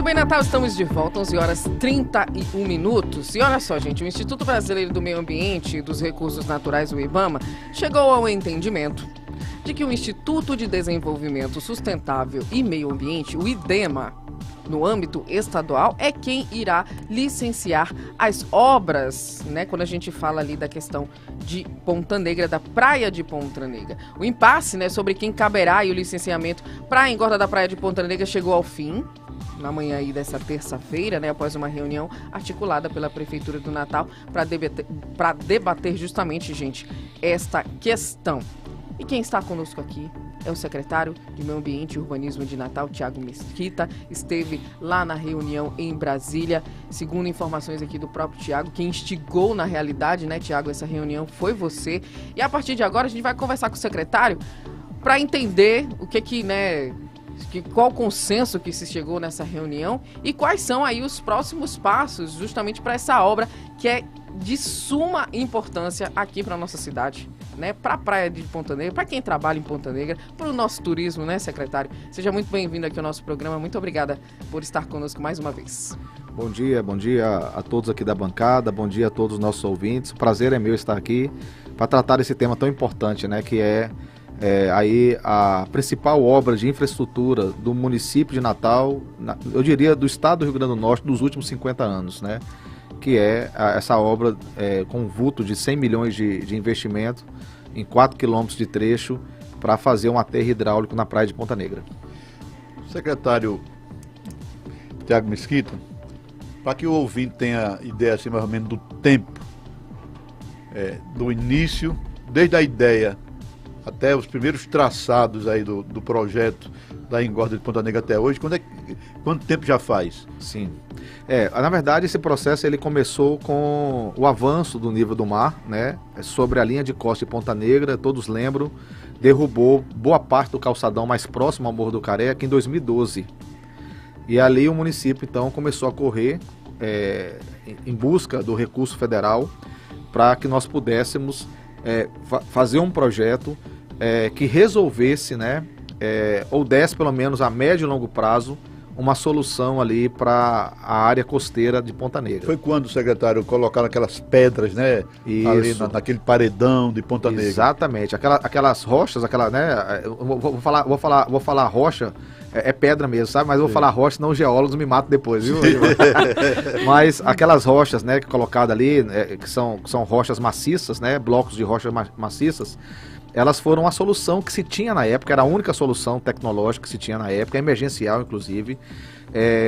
bem, Natal, estamos de volta, 11 horas 31 minutos. E olha só, gente, o Instituto Brasileiro do Meio Ambiente e dos Recursos Naturais, o IBAMA, chegou ao entendimento de que o Instituto de Desenvolvimento Sustentável e Meio Ambiente, o IDEMA, no âmbito estadual, é quem irá licenciar as obras, né? Quando a gente fala ali da questão de Ponta Negra, da praia de Ponta Negra. O impasse, né, sobre quem caberá e o licenciamento para a engorda da praia de Ponta Negra chegou ao fim, na manhã aí dessa terça-feira, né, após uma reunião articulada pela Prefeitura do Natal para debater justamente, gente, esta questão. E quem está conosco aqui é o secretário de Meio Ambiente e Urbanismo de Natal, Tiago Mesquita. Esteve lá na reunião em Brasília. Segundo informações aqui do próprio Tiago, quem instigou na realidade, né, Tiago, essa reunião foi você. E a partir de agora a gente vai conversar com o secretário para entender o qual o consenso que se chegou nessa reunião e quais são aí os próximos passos justamente para essa obra que é de suma importância aqui para nossa cidade, né? Para a praia de Ponta Negra, para quem trabalha em Ponta Negra, para o nosso turismo, né, secretário? Seja muito bem-vindo aqui ao nosso programa. Muito obrigada por estar conosco mais uma vez. Bom dia a todos aqui da bancada, bom dia a todos os nossos ouvintes. O prazer é meu estar aqui para tratar desse tema tão importante, né, que é aí a principal obra de infraestrutura do município de Natal, eu diria do estado do Rio Grande do Norte, dos últimos 50 anos, né? Que é essa obra com um vulto de 100 milhões de investimento em 4 quilômetros de trecho para fazer um aterro hidráulico na praia de Ponta Negra. Secretário Tiago Mesquita, para que o ouvinte tenha ideia assim, mais ou menos do tempo, do início, desde a ideia até os primeiros traçados aí do projeto da engorda de Ponta Negra até hoje, quanto tempo já faz? Sim. Na verdade, esse processo ele começou com o avanço do nível do mar, né? Sobre a linha de costa de Ponta Negra, todos lembram, derrubou boa parte do calçadão mais próximo ao Morro do Careca em 2012. E ali o município, então, começou a correr em busca do recurso federal para que nós pudéssemos fazer um projeto que resolvesse, né, ou desse pelo menos a médio e longo prazo uma solução ali para a área costeira de Ponta Negra. Foi quando, secretário, colocaram aquelas pedras, né, ali naquele paredão de Ponta Negra? Exatamente, aquelas rochas, né, vou falar rocha, é pedra mesmo, sabe? Mas eu vou falar rocha, senão os geólogos me matam depois, viu? Mas aquelas rochas, né, colocadas ali, que são rochas maciças, né, blocos de rochas maciças, elas foram a solução que se tinha na época, era a única solução tecnológica que se tinha na época, emergencial inclusive,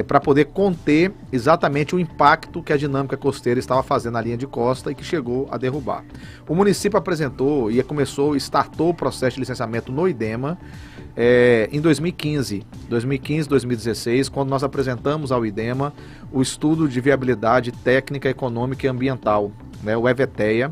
para poder conter exatamente o impacto que a dinâmica costeira estava fazendo na linha de costa e que chegou a derrubar. O município apresentou e startou o processo de licenciamento no IDEMA em 2015, 2016, quando nós apresentamos ao IDEMA o estudo de viabilidade técnica, econômica e ambiental, né, o EVTEA.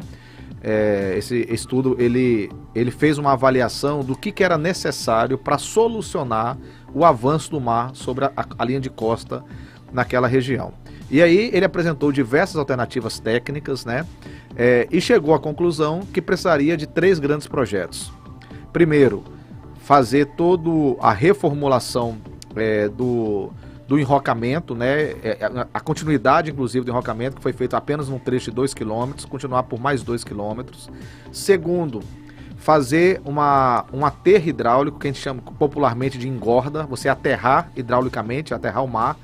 Esse estudo ele fez uma avaliação do que era necessário para solucionar o avanço do mar sobre a linha de costa naquela região. E aí ele apresentou diversas alternativas técnicas, né? E chegou à conclusão que precisaria de 3 grandes projetos. Primeiro, fazer toda a reformulação do enrocamento, né? A continuidade, inclusive, do enrocamento, que foi feito apenas num trecho de 2 km, continuar por mais 2 km. Segundo, fazer um aterro hidráulico, que a gente chama popularmente de engorda, você aterrar hidraulicamente, aterrar o mar.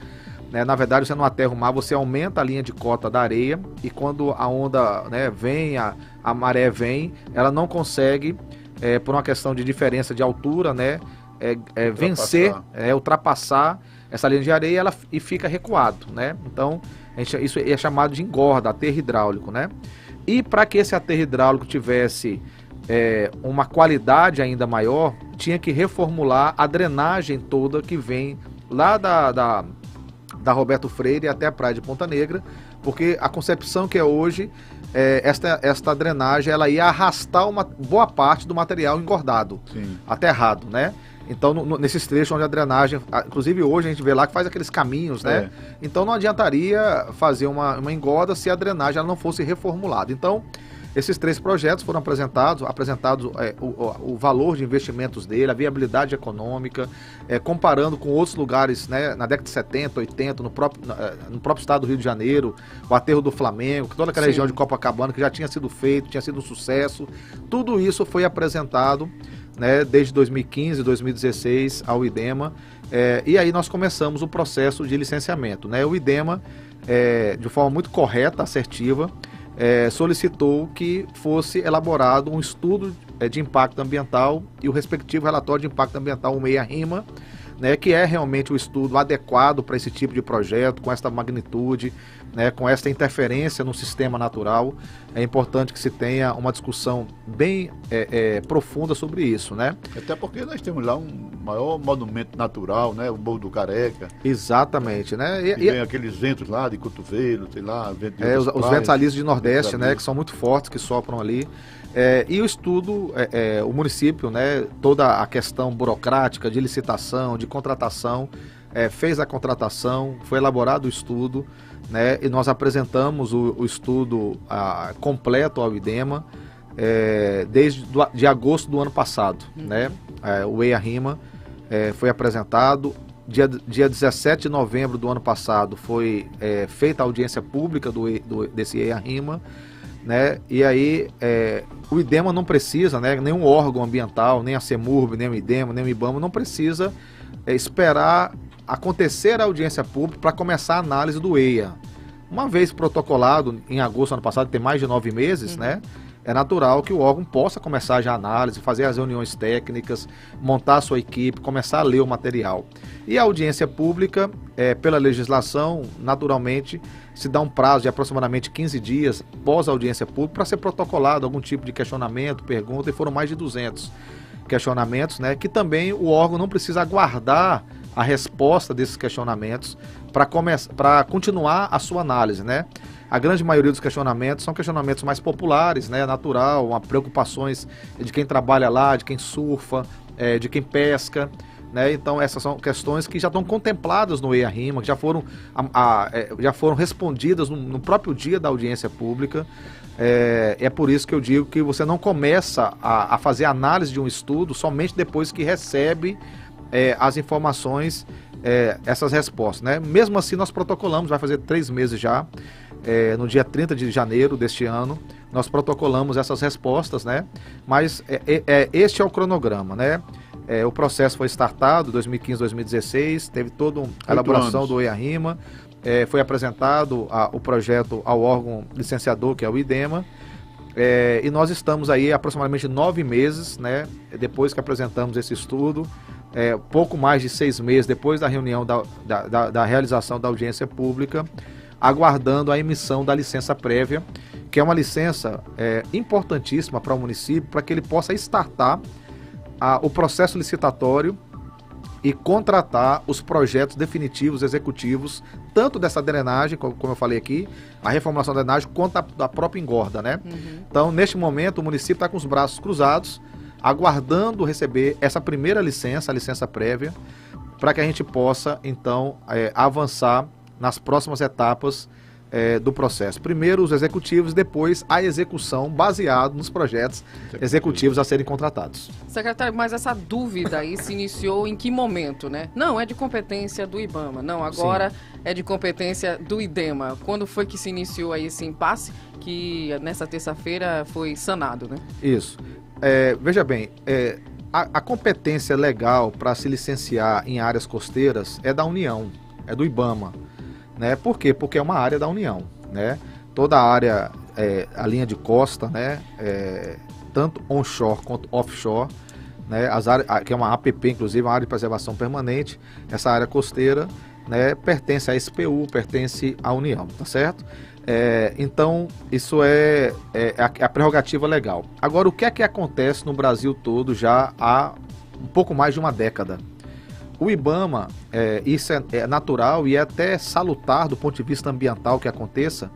Né? Na verdade, você não aterra o mar, você aumenta a linha de cota da areia e quando a onda, né, vem, a maré vem, ela não consegue, por uma questão de diferença de altura, né, ultrapassar essa linha de areia e fica recuado, né? Então, isso é chamado de engorda, aterro hidráulico, né? E para que esse aterro hidráulico tivesse uma qualidade ainda maior, tinha que reformular a drenagem toda que vem lá da Roberto Freire até a praia de Ponta Negra, porque a concepção que é hoje, esta drenagem ela ia arrastar uma boa parte do material engordado, aterrado, né? Então, nesses trechos onde a drenagem, inclusive hoje a gente vê lá que faz aqueles caminhos, né? Então não adiantaria fazer uma engorda se a drenagem ela não fosse reformulada. Então, Esses 3 projetos foram apresentados o valor de investimentos dele, a viabilidade econômica, comparando com outros lugares, né, na década de 70, 80, no próprio estado do Rio de Janeiro, o aterro do Flamengo, toda aquela região de Copacabana que já tinha sido feito, tinha sido um sucesso. Tudo isso foi apresentado, né, desde 2015, 2016 ao IDEMA, e aí nós começamos o processo de licenciamento, né? O IDEMA, de forma muito correta, assertiva, solicitou que fosse elaborado um estudo de impacto ambiental e o respectivo relatório de impacto ambiental, o EIA-RIMA, né, que é realmente o estudo adequado para esse tipo de projeto, com esta magnitude, né, com esta interferência no sistema natural. É importante que se tenha uma discussão bem profunda sobre isso, né? Até porque nós temos lá um maior monumento natural, né, o Morro do Careca. Exatamente, né? E tem aqueles ventos lá de cotovelo, sei lá, os ventos alísios de Nordeste, né, que são muito fortes, que sopram ali. E o estudo, o município, né, toda a questão burocrática de licitação, de contratação, fez a contratação, foi elaborado o estudo, né, e nós apresentamos o estudo completo ao IDEMA desde de agosto do ano passado, né, o EIA-RIMA foi apresentado. Dia 17 de novembro do ano passado foi feita a audiência pública desse EIA-RIMA, né? E aí o IDEMA não precisa, né, nenhum órgão ambiental, nem a CEMURB, nem o IDEMA, nem o IBAMA, não precisa esperar acontecer a audiência pública para começar a análise do EIA. Uma vez protocolado em agosto do ano passado, tem mais de 9 meses, né? É natural que o órgão possa começar já a análise, fazer as reuniões técnicas, montar a sua equipe, começar a ler o material. E a audiência pública, pela legislação, naturalmente, se dá um prazo de aproximadamente 15 dias pós a audiência pública para ser protocolado algum tipo de questionamento, pergunta, e foram mais de 200 questionamentos, né, que também o órgão não precisa aguardar a resposta desses questionamentos para continuar a sua análise, né? A grande maioria dos questionamentos são questionamentos mais populares, né, natural, preocupações de quem trabalha lá, de quem surfa, de quem pesca, né? Então essas são questões que já estão contempladas no EIA-RIMA, que já foram respondidas no próprio dia da audiência pública. É por isso que eu digo que você não começa a fazer análise de um estudo somente depois que recebe as informações, essas respostas, né? Mesmo assim nós protocolamos, vai fazer 3 meses já, no dia 30 de janeiro deste ano, nós protocolamos essas respostas, né? Mas este é o cronograma, né? O processo foi startado em 2015, 2016, teve toda a elaboração do EIA-RIMA, foi apresentado o projeto ao órgão licenciador, que é o IDEMA, e nós estamos aí aproximadamente 9 meses, né, depois que apresentamos esse estudo, pouco mais de 6 meses depois da reunião da realização da audiência pública, aguardando a emissão da licença prévia, que é uma licença importantíssima para o município, para que ele possa startar o processo licitatório e contratar os projetos definitivos, executivos, tanto dessa drenagem, como eu falei aqui, a reformulação da drenagem, quanto da própria engorda, né? Então, neste momento, o município está com os braços cruzados, aguardando receber essa primeira licença, a licença prévia, para que a gente possa, então, avançar nas próximas etapas do processo. Primeiro os executivos, depois a execução baseado nos projetos executivos a serem contratados. Secretário, mas essa dúvida aí se iniciou em que momento, né? Não, é de competência do IBAMA. Não, agora é de competência do IDEMA. Quando foi que se iniciou aí esse impasse que nessa terça-feira foi sanado, né? Isso. Veja bem, a competência legal para se licenciar em áreas costeiras é da União, é do IBAMA. Né? Por quê? Porque é uma área da União, né? Toda a área, a linha de costa, né? Tanto onshore quanto offshore, né? As áreas, que é uma APP, inclusive, uma área de preservação permanente, essa área costeira, né? Pertence à SPU, pertence à União, tá certo? Então, isso é a prerrogativa legal. Agora, o que é que acontece no Brasil todo já há um pouco mais de uma década? O IBAMA, isso é natural e é até salutar do ponto de vista ambiental que aconteça,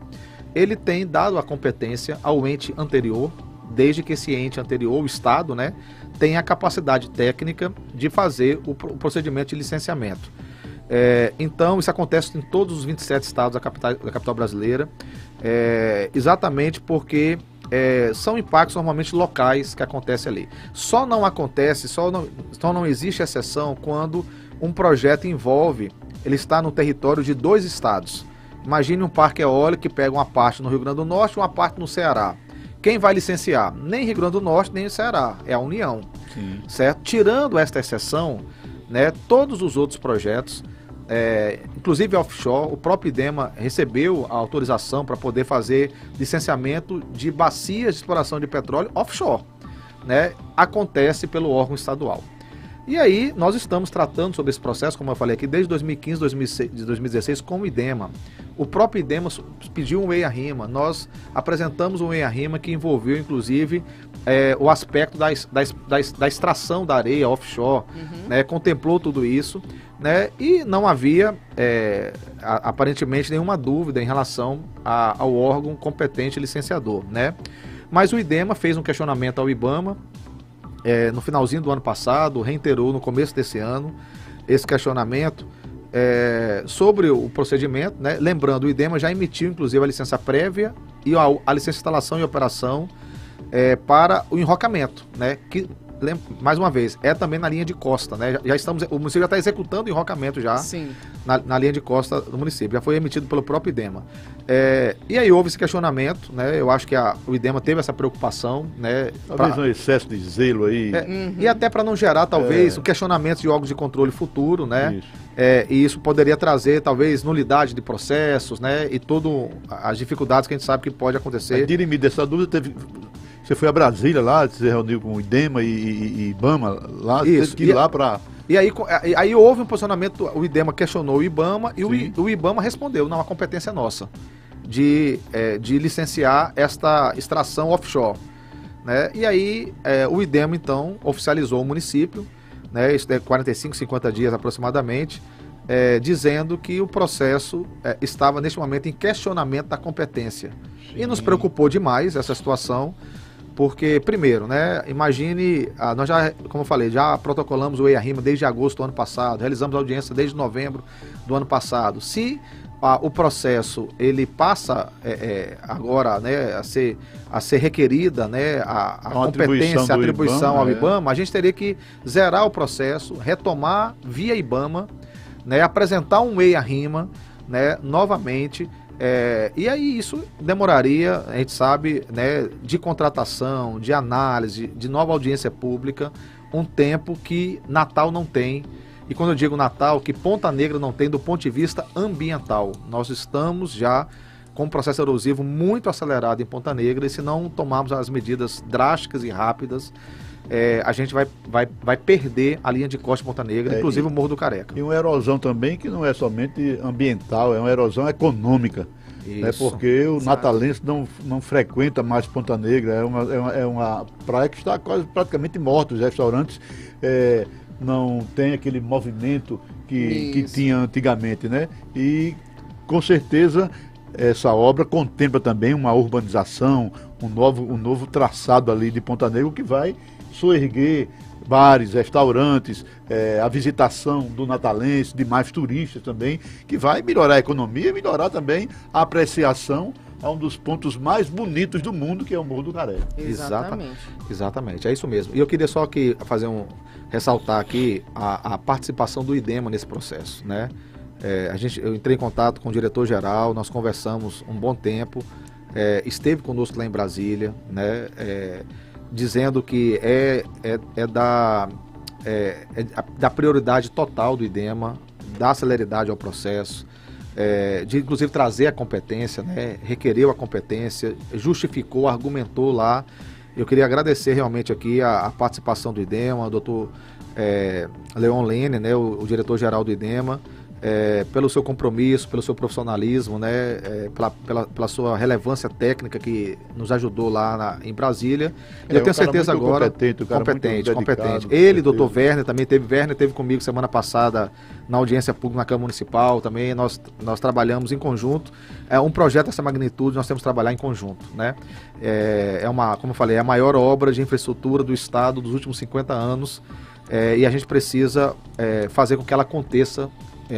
ele tem dado a competência ao ente anterior, desde que esse ente anterior, o Estado, né, tenha a capacidade técnica de fazer o procedimento de licenciamento. Então, isso acontece em todos os 27 estados da capital brasileira, exatamente porque são impactos normalmente locais que acontecem ali. Só não existe exceção quando um projeto envolve, ele está no território de 2 estados. Imagine um parque eólico que pega uma parte no Rio Grande do Norte e uma parte no Ceará. Quem vai licenciar? Nem Rio Grande do Norte, nem o Ceará. É a União. Sim. Certo? Tirando esta exceção, né, todos os outros projetos, inclusive offshore, o próprio IDEMA recebeu a autorização para poder fazer licenciamento de bacias de exploração de petróleo offshore, né? Acontece pelo órgão estadual. E aí nós estamos tratando sobre esse processo, como eu falei aqui, desde 2015, 2016 com o IDEMA. O próprio IDEMA pediu um EIA-RIMA, nós apresentamos um EIA-RIMA que envolveu inclusive o aspecto da extração da areia offshore, né? Contemplou tudo isso, né? E não havia aparentemente nenhuma dúvida em relação ao órgão competente licenciador, né? Mas o IDEMA fez um questionamento ao IBAMA no finalzinho do ano passado, reiterou no começo desse ano esse questionamento sobre o procedimento, né? Lembrando, o IDEMA já emitiu inclusive a licença prévia e a licença de instalação e operação para o enrocamento, né? Que, mais uma vez, também na linha de costa, né? O município já está executando o enrocamento já. Sim. Na linha de costa do município, já foi emitido pelo próprio IDEMA. E aí houve esse questionamento, né? Eu acho que o IDEMA teve essa preocupação, né? Talvez um excesso de zelo aí. E até para não gerar, talvez, o questionamento de órgãos de controle futuro, né? Isso. E isso poderia trazer, talvez, nulidade de processos, né? E todas as dificuldades que a gente sabe que pode acontecer. Dirimir dessa dúvida, você foi a Brasília lá, se reuniu com o IDEMA e IBAMA lá, isso. Teve que ir lá para... E aí houve um posicionamento, o IDEMA questionou o IBAMA e o IBAMA respondeu, não, a competência é nossa, de licenciar esta extração offshore, né? E aí o IDEMA então oficializou o município, né? Isso é 45, 50 dias aproximadamente, dizendo que o processo estava neste momento em questionamento da competência. Sim. E nos preocupou demais essa situação, porque, primeiro, né, imagine, nós já, como eu falei, já protocolamos o EIA-RIMA desde agosto do ano passado, realizamos a audiência desde novembro do ano passado. Se o processo ele passa agora, né, a ser requerida, né, a competência, a atribuição ao IBAMA, a gente teria que zerar o processo, retomar via IBAMA, né, apresentar um EIA-RIMA, né, novamente. E aí isso demoraria, a gente sabe, né, de contratação, de análise, de nova audiência pública, um tempo que Natal não tem. E quando eu digo Natal, que Ponta Negra não tem do ponto de vista ambiental. Nós estamos já com um processo erosivo muito acelerado em Ponta Negra e se não tomarmos as medidas drásticas e rápidas, a gente vai perder a linha de costa de Ponta Negra, inclusive o Morro do Careca. E uma erosão também que não é somente ambiental, é uma erosão econômica. Né? Porque o natalense não frequenta mais Ponta Negra, é uma praia que está quase praticamente morta. Os restaurantes não tem aquele movimento que tinha antigamente, né? E com certeza essa obra contempla também uma urbanização, um novo traçado ali de Ponta Negra que vai soerguer bares, restaurantes, a visitação do natalense, de mais turistas também, que vai melhorar a economia e melhorar também a apreciação a um dos pontos mais bonitos do mundo, que é o Morro do Careca. Exatamente, é isso mesmo. E eu queria só ressaltar aqui a participação do IDEMA nesse processo, né? Eu entrei em contato com o diretor-geral, nós conversamos um bom tempo, esteve conosco lá em Brasília, né? Dizendo que da prioridade total do IDEMA, da celeridade ao processo, de inclusive trazer a competência, né? Requereu a competência, justificou, argumentou lá. Eu queria agradecer realmente aqui a participação do IDEMA, o doutor Leon Lene, né? O diretor-geral do IDEMA, pelo seu compromisso, pelo seu profissionalismo, né, pela sua relevância técnica que nos ajudou lá em Brasília. E eu tenho certeza agora... Competente. Ele, doutor Werner, também teve comigo semana passada na audiência pública na Câmara Municipal também. Nós trabalhamos em conjunto. Um projeto dessa magnitude, nós temos que trabalhar em conjunto, né? Como eu falei, é a maior obra de infraestrutura do Estado dos últimos 50 anos. E a gente precisa fazer com que ela aconteça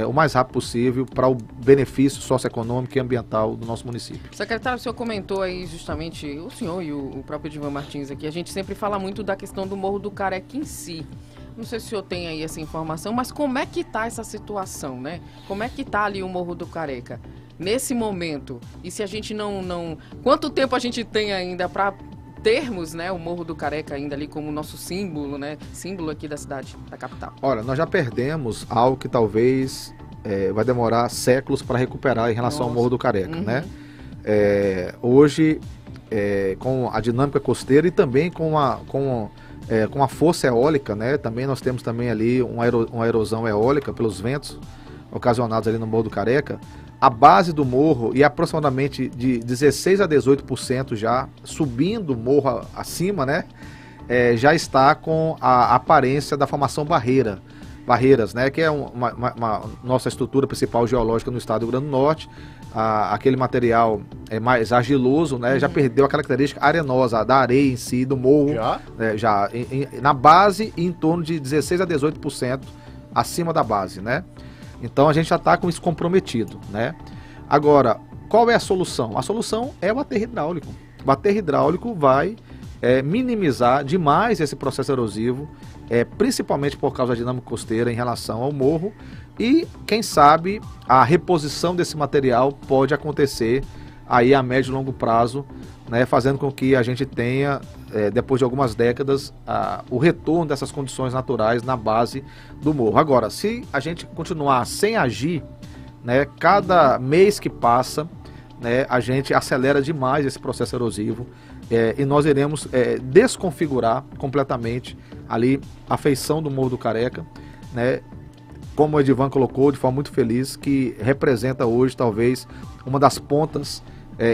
o mais rápido possível para o benefício socioeconômico e ambiental do nosso município. Secretário, o senhor comentou aí justamente, o senhor e o próprio Edivan Martins aqui, a gente sempre fala muito da questão do Morro do Careca em si. Não sei se o senhor tem aí essa informação, mas como é que está essa situação, né? Como é que está ali o Morro do Careca nesse momento? E se a gente não... Quanto tempo a gente tem ainda para termos, né, o Morro do Careca ainda ali como nosso símbolo, né? Símbolo aqui da cidade, da capital. Olha, nós já perdemos algo que talvez vai demorar séculos para recuperar em relação ao Morro do Careca, né? Hoje, com a dinâmica costeira e também com a força eólica, né? Também nós temos também ali uma erosão eólica pelos ventos ocasionados ali no Morro do Careca. A base do morro e aproximadamente de 16 a 18% já subindo o morro acima, né? Já está com a aparência da formação barreiras, né? Que é uma nossa estrutura principal geológica no estado do Rio Grande do Norte. Aquele material mais argiloso, né? Já perdeu a característica arenosa da areia em si, do morro. Já na base, em torno de 16 a 18% acima da base, né? Então a gente já está com isso comprometido, né? Agora, qual é a solução? A solução é o aterro hidráulico. O aterro hidráulico vai minimizar demais esse processo erosivo, principalmente por causa da dinâmica costeira em relação ao morro, e quem sabe a reposição desse material pode acontecer aí a médio e longo prazo, né, fazendo com que a gente tenha, depois de algumas décadas, o retorno dessas condições naturais na base do morro. Agora, se a gente continuar sem agir, né, cada mês que passa, né, a gente acelera demais esse processo erosivo, e nós iremos desconfigurar completamente ali a feição do Morro do Careca, né, como o Edivan colocou de forma muito feliz, que representa hoje talvez uma das pontas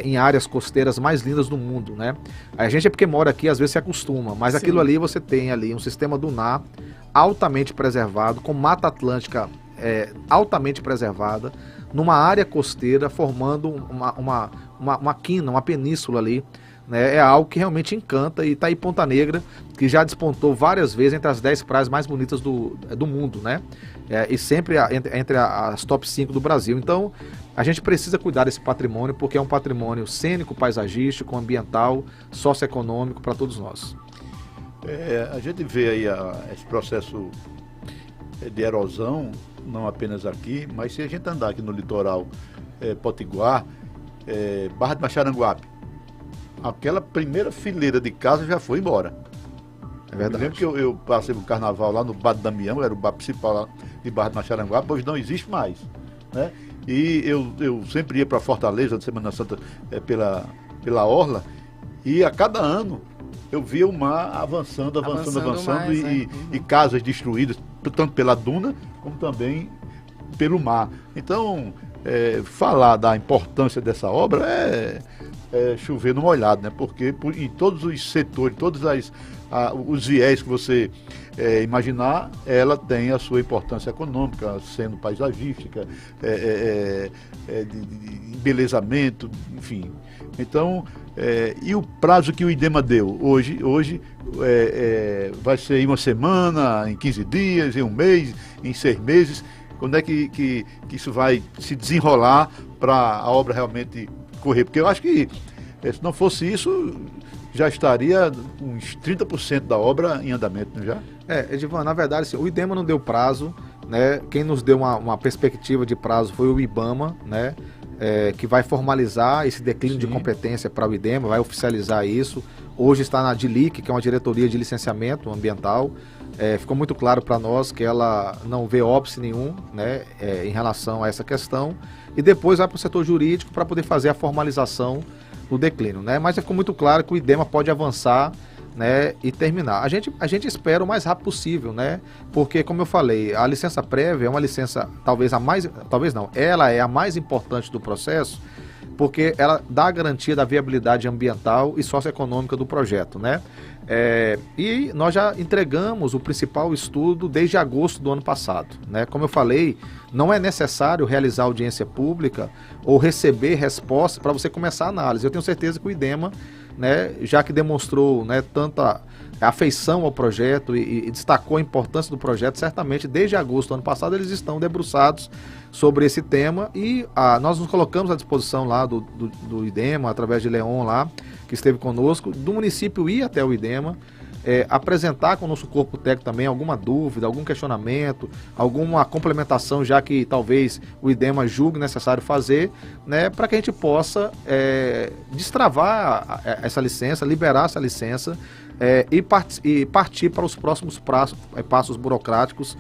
em áreas costeiras mais lindas do mundo, né? A gente porque mora aqui, às vezes se acostuma, mas Sim. Aquilo ali você tem ali um sistema dunar altamente preservado, com Mata Atlântica altamente preservada, numa área costeira, formando uma quina, uma península ali, né? É algo que realmente encanta, e tá aí Ponta Negra, que já despontou várias vezes entre as 10 praias mais bonitas do mundo, né? E sempre entre as top 5 do Brasil. Então, a gente precisa cuidar desse patrimônio, porque é um patrimônio cênico, paisagístico, ambiental, socioeconômico para todos nós. A gente vê aí esse processo de erosão, não apenas aqui, mas se a gente andar aqui no litoral potiguar, Barra de Macharanguape, aquela primeira fileira de casa já foi embora. É verdade. Eu lembro que eu passei o carnaval lá no Bar do Damião, era o bar principal lá de Barra de Macharanguape, hoje não existe mais, né? E eu sempre ia para Fortaleza, de Semana Santa, pela Orla, e a cada ano eu via o mar avançando mais, e casas destruídas, tanto pela duna, como também pelo mar. Então, falar da importância dessa obra é chover no molhado, né? Porque em todos os setores, todos os viés que você imaginar, ela tem a sua importância econômica, sendo paisagística, de embelezamento, enfim. Então, e o prazo que o IDEMA deu? Hoje vai ser em uma semana, em 15 dias, em um mês, em 6 meses. Quando é que isso vai se desenrolar para a obra realmente correr? Porque eu acho que, se não fosse isso, já estaria uns 30% da obra em andamento, não já? Edivan, na verdade, assim, o IDEMA não deu prazo, né? Quem nos deu uma perspectiva de prazo foi o IBAMA, né? Que vai formalizar esse declínio de competência para o IDEMA, vai oficializar isso. Hoje está na DILIC, que é uma diretoria de licenciamento ambiental. Ficou muito claro para nós que ela não vê óbice nenhum, né, em relação a essa questão, e depois vai para o setor jurídico para poder fazer a formalização do declínio, né? Mas ficou muito claro que o IDEMA pode avançar, né, e terminar. A gente espera o mais rápido possível, né? Porque, como eu falei, a licença prévia é uma licença, ela é a mais importante do processo, porque ela dá a garantia da viabilidade ambiental e socioeconômica do projeto, né? E nós já entregamos o principal estudo desde agosto do ano passado, né? Como eu falei, não é necessário realizar audiência pública ou receber resposta para você começar a análise. Eu tenho certeza que o IDEMA, né, já que demonstrou, né, afeição ao projeto e destacou a importância do projeto. Certamente, desde agosto do ano passado, eles estão debruçados sobre esse tema e nós nos colocamos à disposição lá do IDEMA, através de Leon lá, que esteve conosco, do município ir até o IDEMA, apresentar com o nosso corpo técnico também alguma dúvida, algum questionamento, alguma complementação, já que talvez o IDEMA julgue necessário fazer, né, para que a gente possa destravar essa licença, liberar essa licença e partir para os próximos passos burocráticos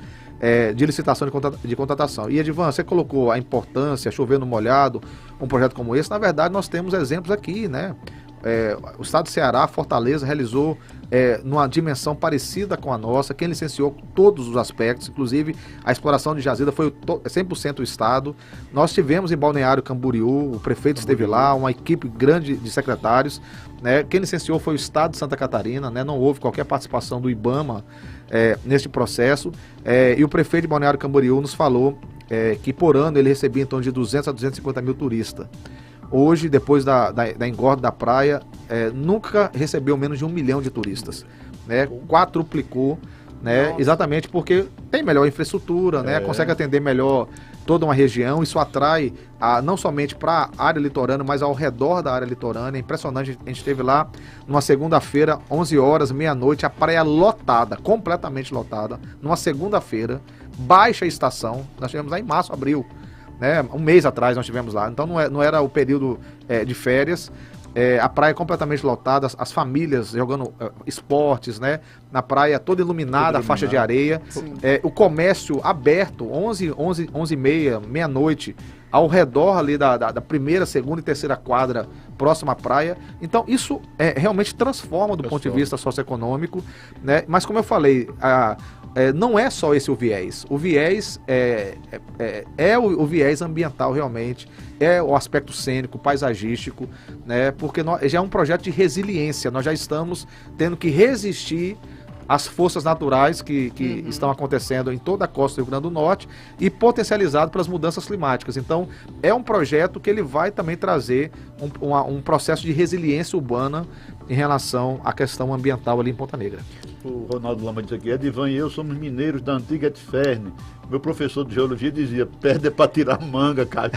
de licitação de contratação. E Edivan, você colocou a importância, chover no molhado, um projeto como esse. Na verdade, nós temos exemplos aqui, né? O estado do Ceará, Fortaleza, realizou numa dimensão parecida com a nossa. Quem licenciou todos os aspectos, inclusive a exploração de jazida foi 100% o estado. Nós tivemos em Balneário Camboriú, o prefeito esteve lá, uma equipe grande de secretários, né? Quem licenciou foi o estado de Santa Catarina, né? Não houve qualquer participação do IBAMA neste processo, e o prefeito de Balneário Camboriú nos falou que por ano ele recebia em torno de 200 a 250 mil turistas. Hoje, depois da engorda da praia, nunca recebeu menos de 1 milhão de turistas, né? Quadruplicou, né? Exatamente porque tem melhor infraestrutura, né? Consegue atender melhor toda uma região. Isso atrai não somente para a área litorânea, mas ao redor da área litorânea. É impressionante, a gente esteve lá numa segunda-feira, 11 horas, meia-noite, a praia lotada, completamente lotada, numa segunda-feira, baixa estação. Nós tivemos lá em março, abril, né? Um mês atrás nós tivemos lá, então não era o período de férias. A praia completamente lotada, as famílias jogando esportes, né? Na praia toda iluminada, a faixa de areia, o comércio aberto, 11h30, meia-noite, ao redor ali da primeira, segunda e terceira quadra próxima à praia. Então isso realmente transforma do ponto de vista socioeconômico, né? Mas como eu falei, não é só esse o viés. O viés o viés ambiental realmente, é o aspecto cênico, paisagístico, né? Porque já é um projeto de resiliência. Nós já estamos tendo que resistir às forças naturais que estão acontecendo em toda a costa do Rio Grande do Norte e potencializado pelas mudanças climáticas. Então, é um projeto que ele vai também trazer um processo de resiliência urbana em relação à questão ambiental ali em Ponta Negra. O Ronaldo Lama diz aqui: Edivan e eu somos mineiros da antiga Etferne. Meu professor de geologia dizia: perde para tirar manga, cara.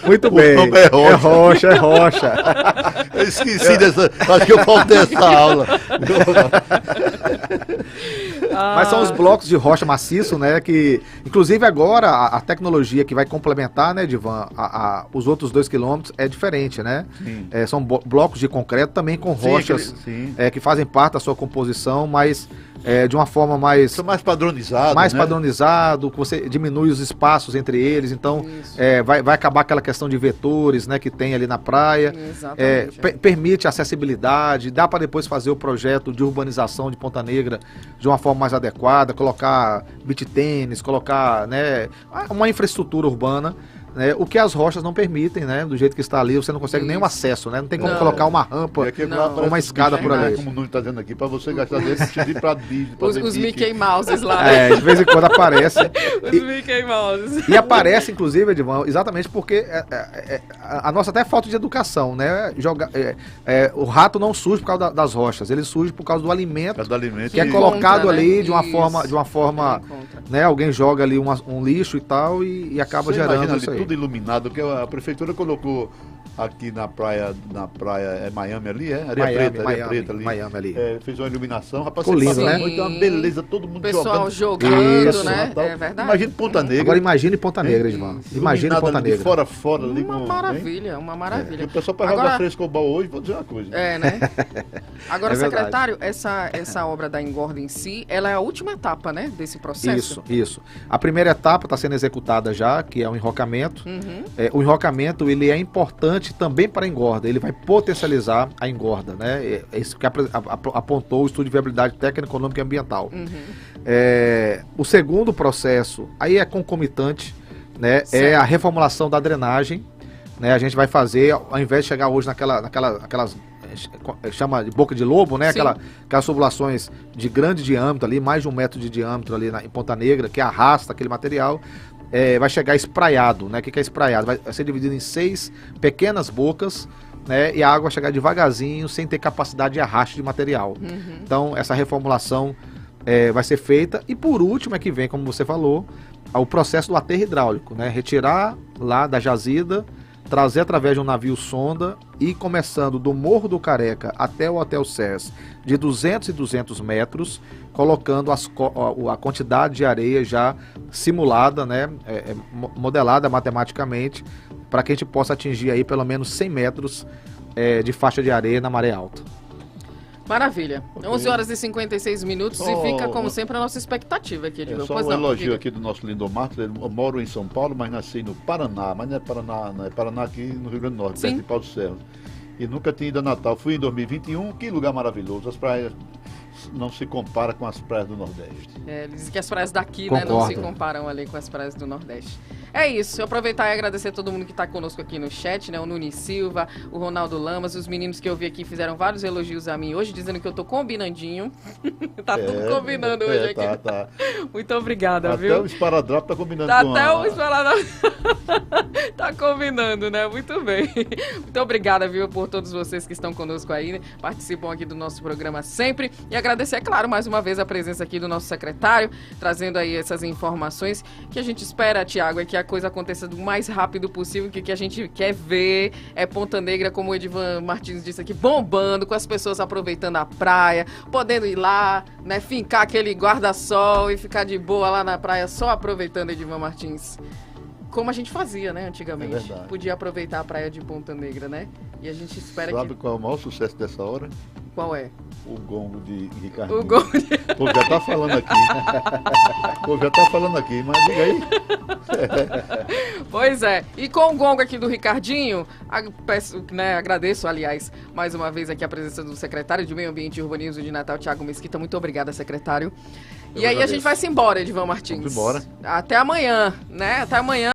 Muito bem. É rocha. Eu esqueci dessa. Acho que eu faltei essa aula. Mas são os blocos de rocha maciço, né? Que, inclusive, agora a tecnologia que vai complementar, né, Edivan, os outros 2 quilômetros é diferente, né? São blocos de concreto também com rochas que fazem parte da sua composição, mas de uma forma mais... São mais padronizados, mais, né? Padronizado, que você diminui os espaços entre eles, então vai acabar aquela questão de vetores, né, que tem ali na praia. Permite acessibilidade, dá para depois fazer o projeto de urbanização de Ponta Negra de uma forma mais adequada, colocar beach tênis, colocar, né, uma infraestrutura urbana. O que as rochas não permitem, né? Do jeito que está ali, você não consegue nenhum acesso, né? Não tem como colocar uma rampa ou uma escada por ali. Como o Nuno está dizendo aqui, para você gastar desse de para Disney. Os Mickey Mouses lá. De vez em quando aparece. Os Mickey Mouses. E aparece, inclusive, Edivan, exatamente porque a nossa até falta de educação, né? O rato não surge por causa das rochas, ele surge por causa do alimento, que é colocado ali de uma forma, né? Alguém joga ali um lixo e tal e acaba gerando isso aí. Tudo iluminado, que a prefeitura colocou aqui na praia Miami ali, Areia Preta ali. Miami ali. Fez uma iluminação, rapaz, ficou lindo, né? Foi uma beleza, todo mundo pessoal jogando, isso, né? É verdade. Imagina Ponta Negra. Agora imagine Ponta Negra, Edmar. Imagine Ponta Negra. De fora ali. Uma maravilha. O pessoal para jogar frescobol hoje, vou dizer uma coisa. Né? Agora, secretário, essa obra da engorda em si, ela é a última etapa, né, desse processo? Isso. A primeira etapa está sendo executada já, que é o enrocamento. O enrocamento, ele é importante também para a engorda, ele vai potencializar a engorda, né? É isso que apontou o estudo de viabilidade técnica, econômica e ambiental. O segundo processo, aí é concomitante, né? É a reformulação da drenagem, né? A gente vai fazer, ao invés de chegar hoje naquelas chama de boca de lobo, né? Aquelas tubulações de grande diâmetro ali, mais de 1 metro de diâmetro ali em Ponta Negra, que arrasta aquele material. Vai chegar espraiado, né? O que é espraiado? Vai ser dividido em 6 pequenas bocas, né, e a água chegar devagarzinho, sem ter capacidade de arraste de material. Então, essa reformulação vai ser feita. E por último é que vem, como você falou, o processo do aterro hidráulico, né? Retirar lá da jazida, trazer através de um navio sonda e começando do Morro do Careca até o Hotel SES, de 200 e 200 metros, colocando a quantidade de areia já simulada, né? Modelada matematicamente, para que a gente possa atingir aí pelo menos 100 metros de faixa de areia na maré alta. Maravilha. Ok. 11 horas e 56 minutos e fica, como sempre, a nossa expectativa aqui, Edilvan. Só Pois um não, elogio diga. aqui do nosso Lindomar. Eu moro em São Paulo, mas nasci no Paraná. Mas não é Paraná aqui no Rio Grande do Norte, Sim. perto de Pau do Céu. E nunca tinha ido a Natal. Fui em 2021, que lugar maravilhoso. As praias não se comparam com as praias do Nordeste. Ele diz que as praias daqui, né, não se comparam ali com as praias do Nordeste. É isso, eu aproveitar e agradecer a todo mundo que está conosco aqui no chat, né? O Nuni Silva, o Ronaldo Lamas, os meninos que eu vi aqui fizeram vários elogios a mim hoje, dizendo que eu tô combinandinho. Tá tudo combinando hoje aqui. Tá. Muito obrigada, Até viu? o esparadrapo tá combinando Tá com até o espalhador. Tá combinando, né? Muito bem. Muito obrigada, viu, por todos vocês que estão conosco aí, né? Participam aqui do nosso programa sempre. E agradecer, é claro, mais uma vez a presença aqui do nosso secretário, trazendo aí essas informações que a gente espera, Tiago, é que a coisa aconteça do mais rápido possível, que o que a gente quer ver é Ponta Negra, como o Edilvan Martins disse aqui, bombando, com as pessoas aproveitando a praia, podendo ir lá, né, fincar aquele guarda-sol e ficar de boa lá na praia, só aproveitando, Edilvan Martins. Como a gente fazia, né, antigamente. É verdade. Podia aproveitar a praia de Ponta Negra, né? E a gente espera Sabe que... qual é o maior sucesso dessa hora? Qual é? O gongo de Ricardinho. O gol. O povo já tá falando aqui. O povo já tá falando aqui, mas diga aí. Pois é, e com o gongo aqui do Ricardinho, agradeço, aliás, mais uma vez aqui a presença do secretário de Meio Ambiente e Urbanismo de Natal, Tiago Mesquita. Muito obrigada, secretário. E aí a gente vai se embora, Edilvan Martins. Vamos embora. Até amanhã, né? Até amanhã.